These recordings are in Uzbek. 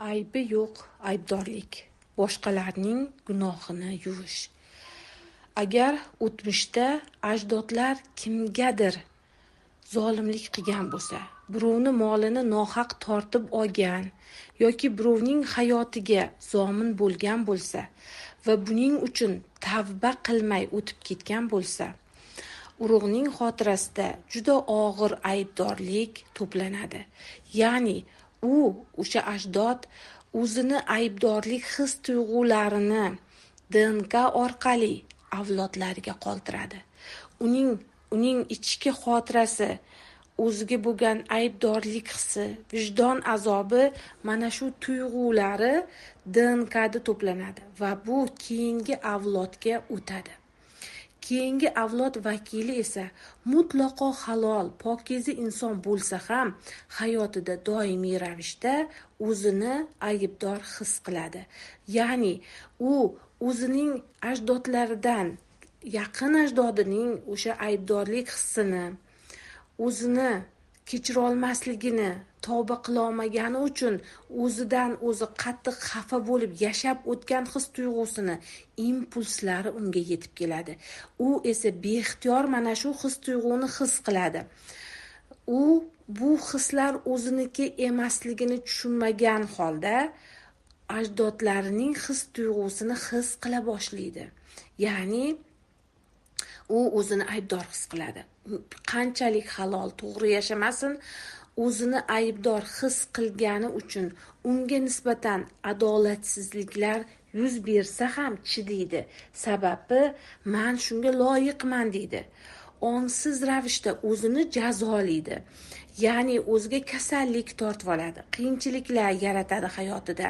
Aybi yo'q aybdorlik, boshqalarning gunohini yuvish. Agar o'tmishda ajdodlar kimgadir zolimlik qilgan bo'lsa, birovni molini nohaq tortib olgan yoki birovning hayotiga zomin bo'lgan bo'lsa va buning uchun tavba qilmay o'tib ketgan bo'lsa, urug'ning xotirasida juda og'ir aybdorlik to'planadi. Ya'ni o'sha ajdod o'zini aybdorlik his-tuyg'ularini DNK orqali avlodlariga qoldiradi. Uning ichki xotirasi, o'ziga bo'lgan aybdorlik hissi, vijdon azobi mana shu tuyg'ulari DNKda to'planadi va bu keyingi avlodga o'tadi. Keyingi avlod vakili esa mutlaqo halol, pokiza inson bo'lsa ham hayotida doimiy ravishda o'zini aybdor his qiladi. Ya'ni u o'zining ajdodlaridan, yaqin ajdodining o'sha aybdorlik hissini, o'zini kechira olmasligini, tavba qila olmagani uchun o'zidan o'zi qattiq xafa bo'lib yashab o'tgan his-tuyg'usini impulslari unga yetib keladi. U esa beixtiyor mana shu his-tuyg'uni his qiladi. U bu hislar o'ziniki emasligini tushunmagan holda ajdodlarining his-tuyg'usini his qila boshlaydi. Ya'ni u o'zini aybdor his qiladi. Qanchalik halol, to'g'ri yashamasin, o'zini aybdor his qilgani uchun unga nisbatan adolatsizliklar yuz bersa ham chidaydi. Sababi men shunga loyiqman deydi. Ongsiz ravishda o'zini jazolaydi. Ya'ni o'ziga kasallik tortib oladi, qiyinchiliklar yaratadi hayotida.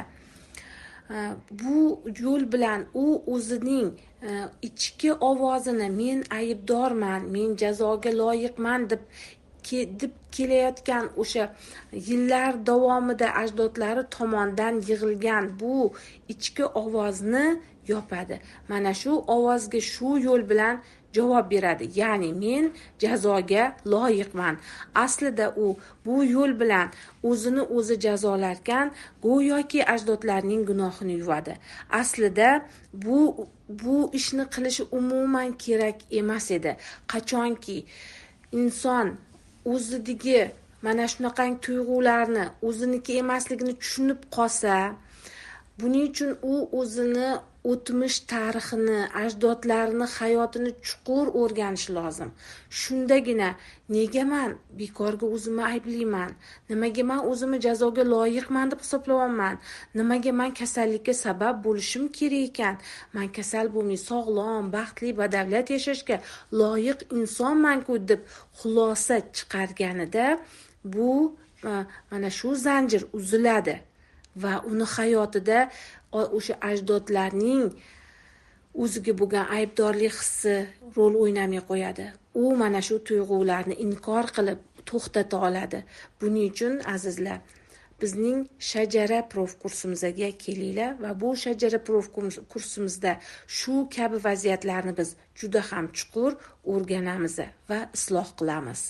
Bu yo'l bilan u o'zining ichki ovozini men aybdorman, men jazoga loyiqman deb kelayotgan o'sha yillar davomida ajdodlari tomonidan yig'ilgan bu ichki ovozni yopadi. Mana shu ovozga shu yo'l bilan javob beradi. Ya'ni men jazoga loyiqman. Aslida u bu yo'l bilan o'zini o'zi jazolarkan, go'yoki ajdodlarning gunohini yuvadi. Aslida bu ishni qilishi umuman kerak emas edi. Qachonki inson o'zidagi mana shunaqangi tuyg'ularni o'ziniki emasligini tushunib qolsa, buning uchun u o'zini o'tmish tarixini, ajdodlarini, hayotini chuqur o'rganishi lozim. Shundagina nega men bekorga o'zimni ayblayman? Nimaga men o'zimni jazoga loyiqman deb hisoblayapman? Nimaga men kasallikka sabab bo'lishim kerak ekan? Men kasal bo'lmay sog'lom, baxtli, badavlat yashashga loyiq insonman-ku deb xulosa chiqarganida bu mana shu zanjir uziladi va uni hayotida o'sha ajdodlarning o'ziga bo'lgan aybdorlik hissi rol o'ynamay qo'yadi. U mana shu tuyg'ularni inkor qilib to'xtata oladi. Buning uchun azizlar, bizning Shajara prof kursimizga kelinglar va bu Shajara prof kursimizda shu kabi vaziyatlarni biz juda ham chuqur o'rganamiz va isloh qilamiz.